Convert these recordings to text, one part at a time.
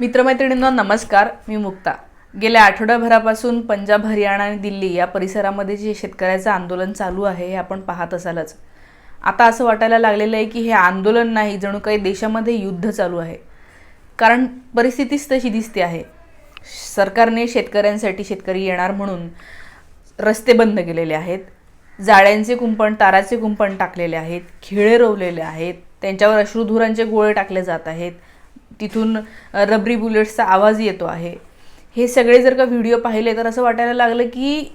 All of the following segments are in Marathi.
मित्रमैत्रिणींनो नमस्कार, मी मुक्ता। गेल्या आठवड्याभरापासून पंजाब, हरियाणा आणि दिल्ली या परिसरामध्ये जे शेतकऱ्याचं आंदोलन चालू आहे हे आपण पाहत असालच। आता असं वाटायला लागलेलं आहे की हे आंदोलन नाही, जणू काही देशामध्ये युद्ध चालू आहे। कारण परिस्थितीच तशी दिसते आहे। सरकारने शेतकऱ्यांसाठी शेतकरी येणार म्हणून रस्ते बंद केलेले आहेत, जाळ्यांचे कुंपण, ताराचे कुंपण टाकलेले आहेत, खिळे रोवलेले आहेत, त्यांच्यावर अश्रुधुरांचे गोळे टाकले जात आहेत, तिथून रबरी बुलेट्सचा आवाज येतो आहे। हे सगळे जर का व्हिडिओ पाहिले तर असं वाटायला लागलं की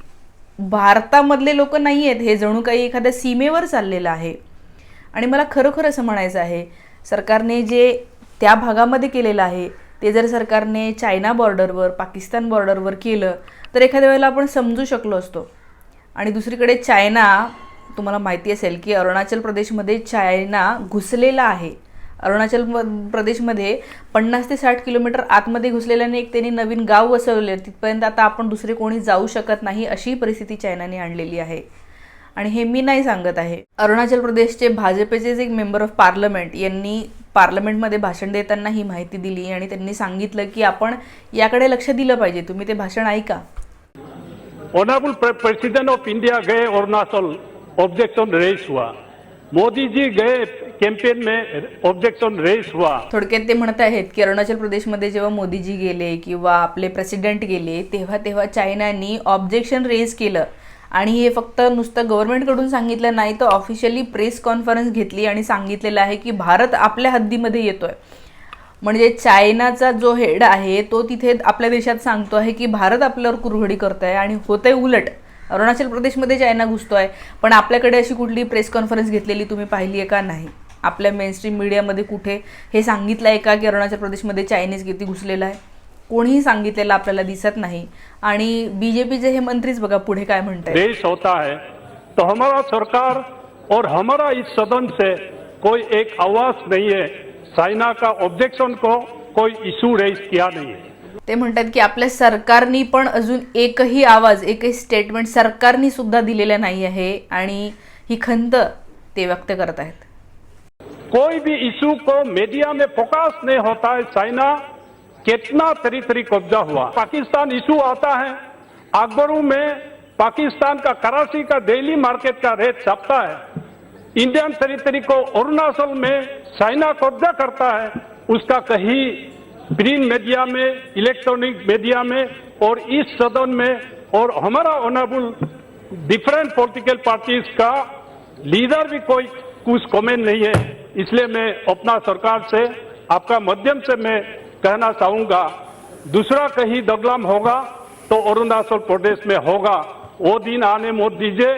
भारतामधले लोक नाही आहेत, हे जणू काही एखाद्या सीमेवर चाललेलं आहे। आणि मला खरोखर असं म्हणायचं आहे, सरकारने जे त्या भागामध्ये केलेलं आहे ते जर सरकारने चायना बॉर्डरवर, पाकिस्तान बॉर्डरवर केलं तर एखाद्या वेळेला आपण समजू शकलो असतो। आणि दुसरीकडे चायना, तुम्हाला माहिती असेल की अरुणाचल प्रदेशमध्ये चायना घुसलेला आहे। अरुणाचल प्रदेशमध्ये 50 ते 60 किलोमीटर आतमध्ये घुसलेल्याने एक त्यांनी नवीन गाव वसवले, तिथपर्यंत आता आपण दुसरे कोणी जाऊ शकत नाही अशी परिस्थिती चायनाने आणलेली आहे। आणि हे मी नाही सांगत आहे, अरुणाचल प्रदेशचे भाजपचे एक मेंबर ऑफ पार्लमेंट यांनी पार्लमेंटमध्ये भाषण देताना ही माहिती दिली आणि त्यांनी सांगितलं की आपण याकडे लक्ष दिलं पाहिजे। तुम्ही ते भाषण ऐका। ऑनरेबल प्रेसिडेंट ऑफ इंडिया गए अरुणाचल, ऑब्जेक्शन रेज हुआ। मोदी जी गए कैंपेन में, ऑब्जेक्शन रेज हुआ। थोडक्यात ते म्हणत आहेत की अरुणाचल प्रदेशमध्ये जेव्हा मोदीजी गेले किंवा आपले प्रेसिडेंट गेले तेव्हा चायनानी ऑब्जेक्शन रेज केलं। आणि हे फक्त नुसतं गव्हर्नमेंटकडून सांगितलं नाही, तर ऑफिशियली प्रेस कॉन्फरन्स घेतली आणि सांगितलेलं आहे की भारत आपल्या हद्दीमध्ये येतोय। म्हणजे चायनाचा जो हेड आहे तो तिथे आपल्या देशात सांगतो आहे की भारत आपल्यावर कुरघोडी करतोय आणि होतंय उलट। अरुणाचल प्रदेशमध्ये चायना घुसतोय, पण आपल्याकडे अशी कुठली प्रेस कॉन्फरन्स घेतलेली तुम्ही पाहिली आहे का? नाही। आपल्या मेनस्ट्रीम मीडियामध्ये कुठे हे सांगितलं आहे का की अरुणाचल प्रदेशमध्ये चायनीज किती घुसलेला आहे? कोणीही सांगितलेलं आपल्याला दिसत नाही। आणि बीजेपीचे हे मंत्रीच बघा पुढे काय म्हणतात। देश होता है तो हमारा सरकार और हमारा इस सदन से कोई एक आवाज नहीं है, चाइना का ऑब्जेक्शन को कोई इशू रेज किया नहीं है। ते म्हणतात की आपल्या सरकारनी पण अजून एकही आवाज, एकही स्टेटमेंट सरकारनी सुद्धा दिलेला नाही आहे आणि ही खंत ते व्यक्त करत आहेत। कोई भी इशू को मीडिया में फोकस नहीं होता है। चाइना कितना तरी कब्जा हुआ, पाकिस्तान इशू आता है, अखबारों में पाकिस्तान का, कराची का डेली मार्केट का रेट छपता है। इंडियन टेरिटरी को अरुणाचल में चाइना कब्जा करता है, उसका कहीं प्रिंट मीडिया में, इलेक्ट्रॉनिक मीडिया में और इस सदन में और हमारा ऑनरेबल डिफरेंट पॉलिटिकल पार्टीज का लीडर भी कोई कुछ कमेंट नहीं है। इसलिए मैं अपना सरकार से, आपका माध्यम से मैं कहना चाहूंगा, दूसरा कहीं दगलम होगा तो अरुणाचल प्रदेश में होगा, वो दिन आने मत दीजिए।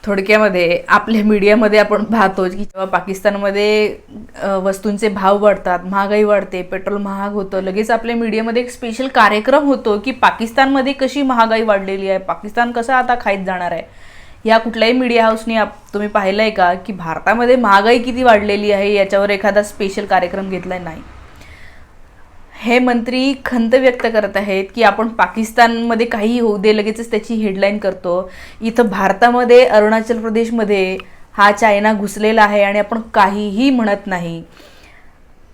थोडक्यामध्ये आपल्या मीडियामध्ये आपण पाहतो की जेव्हा पाकिस्तानमध्ये वस्तूंचे भाव वाढतात, महागाई वाढते, पेट्रोल महाग होतं, लगेच आपल्या मीडियामध्ये एक स्पेशल कार्यक्रम होतो की पाकिस्तानमध्ये कशी महागाई वाढलेली आहे, पाकिस्तान कसा आता खाईत जाणार आहे। या कुठल्याही मीडिया हाऊसने तुम्ही पाहिलं आहे का की भारतामध्ये महागाई किती वाढलेली आहे याच्यावर एखादा स्पेशल कार्यक्रम घेतलाय? नाही। हे मंत्री खंत व्यक्त करत आहेत की आपण पाकिस्तानमध्ये काही होऊ दे, लगेचच त्याची हेडलाईन करतो। इथं भारतामध्ये, अरुणाचल प्रदेशमध्ये हा चायना घुसलेला आहे आणि आपण काहीही म्हणत नाही।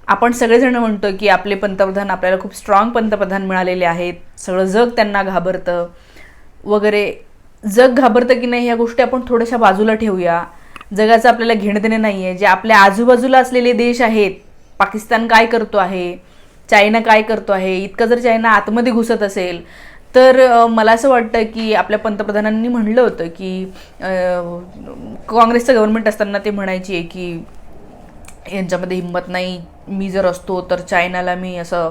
आपण सगळेजण म्हणतो की आपले पंतप्रधान, आपल्याला खूप स्ट्रॉंग पंतप्रधान मिळालेले आहेत, सगळं जग त्यांना घाबरतं वगैरे। जग घाबरतं की नाही ह्या गोष्टी आपण थोड्याशा बाजूला ठेवूया। जगाचं आपल्याला घेणं देणं नाही आहे। जे आपल्या आजूबाजूला असलेले देश आहेत, पाकिस्तान काय करतो आहे, चायना काय करतो आहे, इतकं जर चायना आतमध्ये घुसत असेल तर मला असं वाटतं की आपल्या पंतप्रधानांनी म्हणलं होतं की काँग्रेसचं गव्हर्नमेंट असताना ते म्हणायचे की यांच्यामध्ये हिंमत नाही, मी जर असतो तर चायनाला मी असं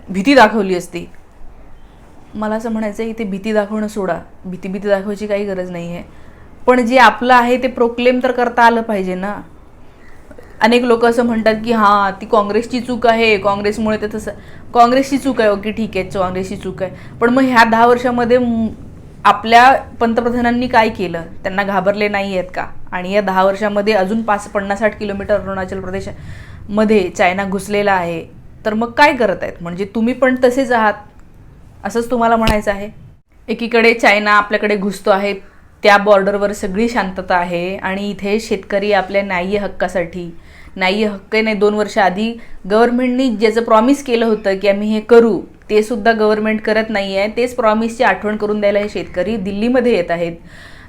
भीती दाखवली असती। मला असं म्हणायचं आहे की ते भीती दाखवणं सोडा, भीती दाखवायची काही गरज नाही आहे, पण जे आपलं आहे ते प्रोक्लेम तर करता आलं पाहिजे ना। अनेक लोक असं म्हणतात की हां ती काँग्रेसची चूक आहे, काँग्रेसमुळे ते तसं, काँग्रेसची चूक आहे, ओके ठीक आहे, काँग्रेसची चूक आहे, पण मग ह्या 10 वर्षामध्ये आपल्या पंतप्रधानांनी काय केलं? त्यांना घाबरले नाही आहेत का? आणि या 10 वर्षामध्ये अजून 50-60 किलोमीटर अरुणाचल प्रदेशमध्ये चायना घुसलेला आहे, तर मग काय करत आहेत? म्हणजे तुम्ही पण तसेच आहात असंच तुम्हाला म्हणायचं आहे। एकीकडे चायना आपल्याकडे घुसतो आहे, त्या बॉर्डरवर सगळी शांतता आहे आणि इथे शेतकरी आपल्या न्याय्य हक्कासाठी न्याय्य हक्क नाही 2 वर्ष आधी गव्हर्नमेंटनी ज्याचं प्रॉमिस केलं होतं की आम्ही हे करू ते सुद्धा गव्हर्नमेंट करत नाही आहे. तेच प्रॉमिसची आठवण करून द्यायला हे शेतकरी दिल्लीमध्ये येत आहेत.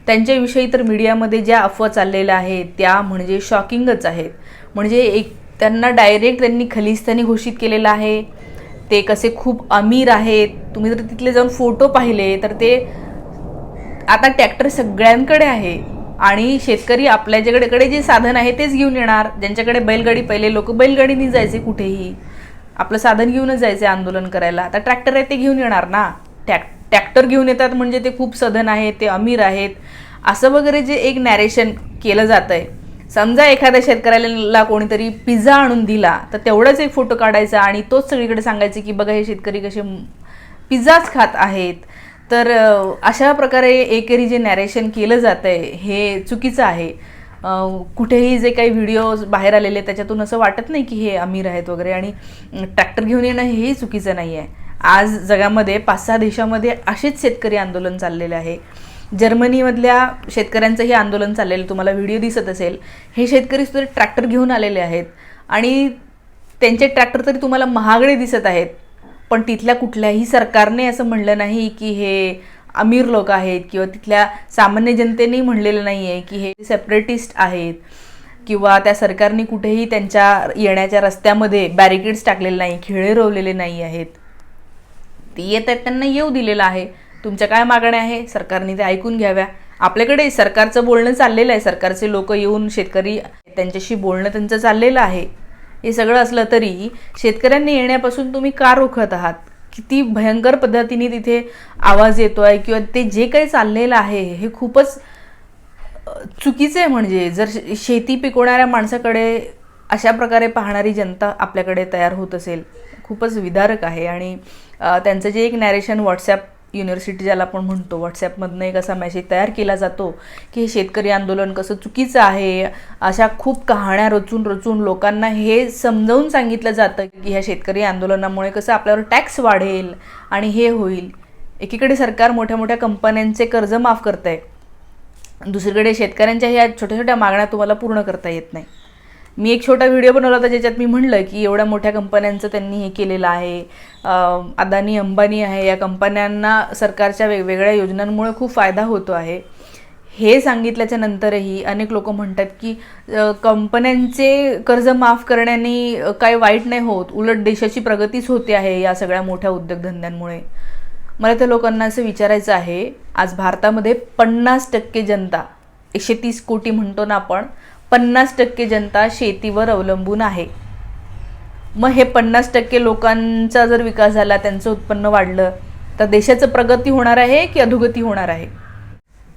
त्यांच्याविषयी तर मीडियामध्ये ज्या अफवा चाललेल्या आहेत त्या म्हणजे शॉकिंगच आहेत. म्हणजे त्यांना डायरेक्ट त्यांनी खलिस्तानी घोषित केलेलं आहे. ते कसे खूप अमीर आहेत. तुम्ही जर तिथले जाऊन फोटो पाहिले तर ते आता ट्रॅक्टर सगळ्यांकडे आहे आणि शेतकरी आपल्याकडे जे साधन आहे तेच घेऊन येणार. ज्यांच्याकडे बैलगाडी, पहिले लोक बैलगाडीने जायचे कुठेही, आपलं साधन घेऊनच जायचे आंदोलन करायला. आता ट्रॅक्टर आहे ते घेऊन येणार ना. ट्रॅक्टर घेऊन येतात म्हणजे ते खूप सधन आहेत, ते अमीर आहेत, असं वगैरे जे एक नॅरेशन केलं जात आहे. समजा एखाद्या शेतकऱ्याला कोणीतरी पिझ्झा आणून दिला तर तेवढाच एक फोटो काढायचा आणि तोच सगळीकडे सांगायचे की बघा हे शेतकरी कसे पिझ्झाच खात आहेत. तर अशा प्रकारे एकेरी जे नॅरेशन केलं जातं आहे हे चुकीचं आहे. कुठेही जे काही व्हिडिओज बाहेर आलेले त्याच्यातून असं वाटत नाही की हे अमीर आहेत वगैरे. आणि ट्रॅक्टर घेऊन येणं हेही चुकीचं नाही आहे. आज जगामध्ये 5-6 देशामध्ये असेच शेतकरी आंदोलन चाललेले आहे. जर्मनीमधल्या शेतकऱ्यांचंही आंदोलन चाललेलं तुम्हाला व्हिडिओ दिसत असेल. हे शेतकरी सुद्धा ट्रॅक्टर घेऊन आलेले आहेत आणि त्यांचे ट्रॅक्टर तरी तुम्हाला महागडे दिसत आहेत, पण तिथल्या कुठल्याही सरकारने असं म्हणलं नाही की हे अमीर लोक आहेत किंवा तिथल्या सामान्य जनतेने म्हणलेलं नाही आहे की हे सेपरेटिस्ट आहेत किंवा त्या सरकारने कुठेही त्यांच्या येण्याच्या रस्त्यामध्ये बॅरिकेड्स टाकलेले नाही, खिळे रोवलेले नाही आहेत. ते येत आहेत त्यांना येऊ दिलेलं आहे. तुमच्या काय मागण्या आहे सरकारने ते ऐकून घ्याव्या. आपल्याकडे सरकारचं बोलणं चाललेलं आहे. सरकारचे लोक येऊन शेतकरी त्यांच्याशी बोलणं त्यांचं चाललेलं आहे. हे सगळं असलं तरी शेतकऱ्यांनी येण्यापासून तुम्ही का रोखत आहात? किती भयंकर पद्धतीने तिथे आवाज येतोय किंवा ते जे काही चाललेलं आहे हे खूपच चुकीचं आहे. म्हणजे जर शेती पिकवणाऱ्या माणसाकडे अशा प्रकारे पाहणारी जनता आपल्याकडे तयार होत असेल, खूपच विदारक आहे. आणि त्यांचं जे एक नॅरेशन व्हॉट्सॲप युनिव्हर्सिटी ज्याला आपण म्हणतो, व्हॉट्सॲपमधनं एक असा मेसेज तयार केला जातो की हे शेतकरी आंदोलन कसं चुकीचं आहे. अशा खूप कहाण्या रचून लोकांना हे समजावून सांगितलं जातं की ह्या शेतकरी आंदोलनामुळे कसं आपल्यावर टॅक्स वाढेल आणि हे होईल. एकीकडे सरकार मोठ्या मोठ्या कंपन्यांचे कर्ज माफ करत आहे, दुसरीकडे शेतकऱ्यांच्या ह्या छोट्या छोट्या मागण्या तुम्हाला पूर्ण करता येत नाही. मी एक छोटा व्हिडिओ बनवला होता ज्याच्यात मी म्हणलं की एवढ्या मोठ्या कंपन्यांचं त्यांनी हे केलेलं आहे. अदानी, अंबानी आहे, या कंपन्यांना सरकारच्या वेगवेगळ्या योजनांमुळे खूप फायदा होतो आहे. हे सांगितल्याच्या नंतरही अनेक लोक म्हणतात की कंपन्यांचे कर्ज माफ करण्याने काही वाईट नाही होत, उलट देशाची प्रगतीच होते आहे या सगळ्या मोठ्या उद्योगधंद्यांमुळे. मला त्या लोकांना असं विचारायचं आहे, आज भारतामध्ये 50% जनता, 130 कोटी म्हणतो ना आपण, 50% जनता शेतीवर अवलंबून आहे. मग हे 50% लोकांचा जर विकास झाला, त्यांचं उत्पन्न वाढलं तर देशाचं प्रगती होणार आहे की अधोगती होणार आहे?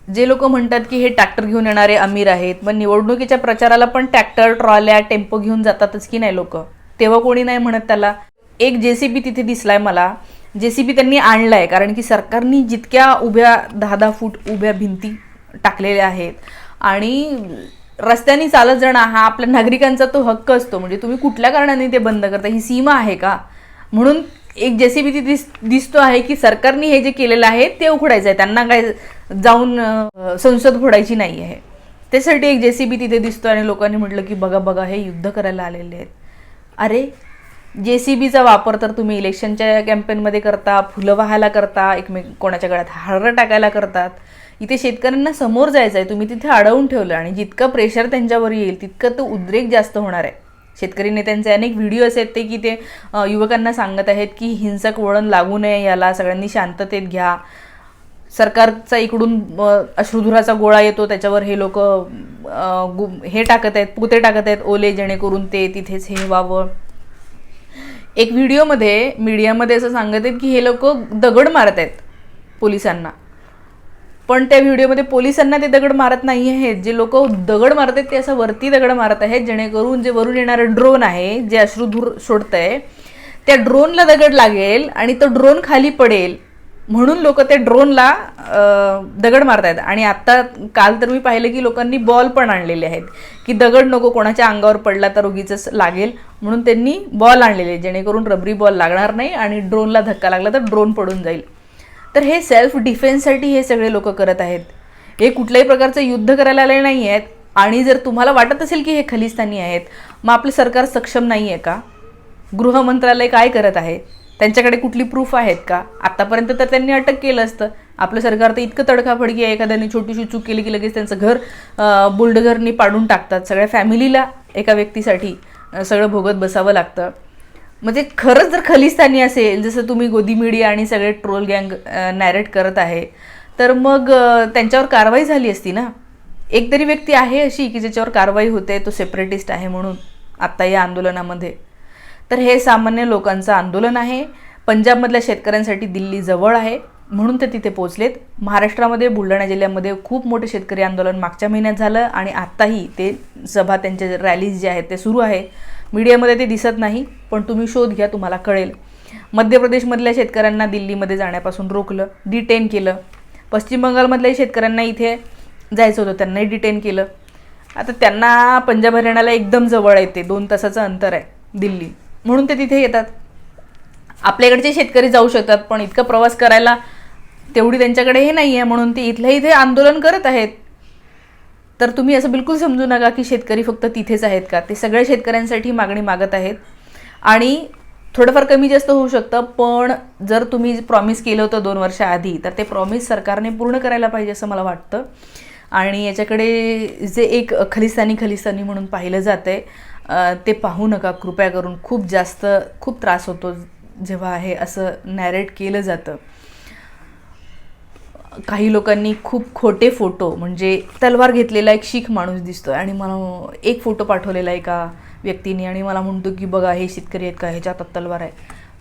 जे लोक म्हणतात की हे ट्रॅक्टर घेऊन येणारे अमीर आहेत, मग निवडणुकीच्या प्रचाराला पण ट्रॅक्टर, ट्रॉल्या, टेम्पो घेऊन जातातच की नाही लोक? तेव्हा कोणी नाही म्हणत त्याला. एक JCB तिथे दिसलाय मला. JCB त्यांनी आणलाय कारण की सरकारने जितक्या उभ्या 10-10 फूट उभ्या भिंती टाकलेल्या आहेत आणि रस्त्याने चालत जाणं हा आपल्या नागरिकांचा तो हक्क असतो. म्हणजे तुम्ही कुठल्या कारणाने ते बंद करता? ही सीमा आहे का? म्हणून एक JCB तिथे दिसतो आहे की सरकारने हे जे केलेलं आहे ते उखडायचं आहे, त्यांना काय जाऊन संसद फोडायची नाही आहे. त्यासाठी एक JCB तिथे दिसतो आणि लोकांनी म्हटलं की बघा बघा हे युद्ध करायला आलेले आहेत. अरे JCBचा वापर तर तुम्ही इलेक्शनच्या कॅम्पेनमध्ये करता, फुलं वाहायला करता, कोणाच्या गळ्यात हार टाकायला करतात. इथे शेतकऱ्यांना समोर जायचं आहे, तुम्ही तिथे अडवून ठेवलं आणि जितकं प्रेशर त्यांच्यावर येईल तितकं तो उद्रेक जास्त होणार आहे. शेतकरी नेत्यांचे अनेक व्हिडिओ आहेत ते की ते युवकांना सांगत आहेत की हिंसक वळण लागू नये, याला सगळ्यांनी शांततेत घ्या. सरकारचा इकडून अश्रुधुराचा गोळा येतो, त्याच्यावर हे लोक हे टाकत आहेत, पोते टाकत आहेत ओले, जेणेकरून ते तिथेच हे व्हावं. एक व्हिडिओमध्ये मीडियामध्ये असं सांगत आहेत की हे लोक दगड मारत आहेत पोलिसांना, पण त्या व्हिडिओमध्ये पोलिसांना ते दगड मारत नाही आहेत. जे लोक दगड मारत आहेत ते असं वरती दगड मारत आहेत, जेणेकरून जे वरून येणारं ड्रोन आहे जे अश्रुधूर सोडतंय त्या ड्रोनला दगड लागेल आणि तो ड्रोन खाली पडेल, म्हणून लोक त्या ड्रोनला दगड मारत आहेत. आणि आत्ता काल तर मी पाहिलं की लोकांनी बॉल पण आणलेले आहेत की दगड नको, कोणाच्या अंगावर पडला तर उगीच लागेल, म्हणून त्यांनी बॉल आणलेले जेणेकरून रबरी बॉल लागणार नाही आणि ड्रोनला धक्का लागला तर ड्रोन पडून जाईल. तर हे सेल्फ डिफेन्ससाठी हे सगळे लोक करत आहेत. हे कुठल्याही प्रकारचं युद्ध करायला आले नाही आहेत. आणि जर तुम्हाला वाटत असेल की हे खलिस्तानी आहेत, मग आपलं सरकार सक्षम नाही आहे का? गृह मंत्रालय काय करत आहे? त्यांच्याकडे कुठली प्रूफ आहेत का? आत्तापर्यंत तर त्यांनी अटक केलं असतं. आपलं सरकार तर इतकं तडकाफडकी आहे, एखाद्याने छोटीशी चूक केली की लगेच त्यांचं घर बुलडोझरनी पाडून टाकतात. सगळ्या फॅमिलीला एका व्यक्तीसाठी सगळं भोगत बसावं लागतं. म्हणजे खरंच जर खलिस्तानी असेल, जसं तुम्ही गोदी मीडिया आणि सगळे ट्रोल गँग नॅरेट करत आहे, तर मग त्यांच्यावर कारवाई झाली असती ना. एक तरी व्यक्ती आहे अशी की ज्याच्यावर कारवाई होते, तो सेपरेटिस्ट आहे म्हणून आत्ता या आंदोलनामध्ये. तर हे सामान्य लोकांचं आंदोलन आहे. पंजाबमधल्या शेतकऱ्यांसाठी दिल्ली जवळ आहे म्हणून ते तिथे पोहोचलेत. महाराष्ट्रामध्ये बुलढाणा जिल्ह्यामध्ये खूप मोठे शेतकरी आंदोलन मागच्या महिन्यात झालं आणि आत्ताही ते सभा, त्यांचे रॅलीज जे आहेत ते सुरू आहे. मीडियामध्ये ते दिसत नाही, पण तुम्ही शोध घ्या, तुम्हाला कळेल. मध्य प्रदेशमधल्या शेतकऱ्यांना दिल्लीमध्ये जाण्यापासून रोखलं, डिटेन केलं. पश्चिम बंगालमधल्याही शेतकऱ्यांना इथे जायचं होतं, त्यांनाही डिटेन केलं. आता त्यांना पंजाब हरियाणाला एकदम जवळ येते, 2 तासाचं अंतर आहे दिल्ली, म्हणून ते तिथे येतात. आपल्याकडचे शेतकरी जाऊ शकतात, पण इतका प्रवास करायला तेवढी त्यांच्याकडे हे नाही आहे, म्हणून ते इथल्या इथे आंदोलन करत आहेत. तर तुम्ही असं बिलकुल समजू नका की शेतकरी फक्त तिथेच आहेत का. ते सगळ्या शेतकऱ्यांसाठी मागणी मागत आहेत आणि थोडंफार कमी जास्त होऊ शकतं, पण जर तुम्ही प्रॉमिस केलं होतं 2 वर्षाआधी, तर ते प्रॉमिस सरकारने पूर्ण करायला पाहिजे असं मला वाटतं. आणि याच्याकडे जे एक खलिस्तानी म्हणून पाहिलं जातं आहे, ते पाहू नका कृपया करून. खूप त्रास होतो जेव्हा हे असं नॅरेट केलं जातं. काही लोकांनी खूप खोटे फोटो, म्हणजे तलवार घेतलेला एक शीख माणूस दिसतोय आणि मला एक फोटो पाठवलेला एका व्यक्तीने आणि मला म्हणतो की बघा हे शेतकरी आहेत का, ह्याच्या हातात तलवार आहे.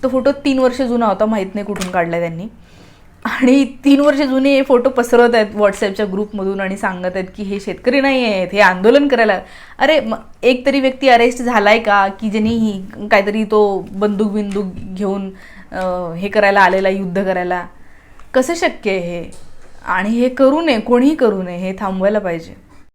तो फोटो 3 वर्ष जुना होता, माहीत नाही कुठून काढला त्यांनी. आणि 3 वर्ष जुने हे फोटो पसरवत आहेत व्हॉट्सॲपच्या ग्रुपमधून आणि सांगत आहेत की हे शेतकरी नाही आहेत, हे आंदोलन करायला. अरे एक तरी व्यक्ती अरेस्ट झालाय का की ज्यांनी काहीतरी तो बंदूक घेऊन हे करायला आलेला, युद्ध करायला? कसं शक्य आहे हे? आणि हे करू नये, कोणीही करू नये, हे थांबवायला पाहिजे.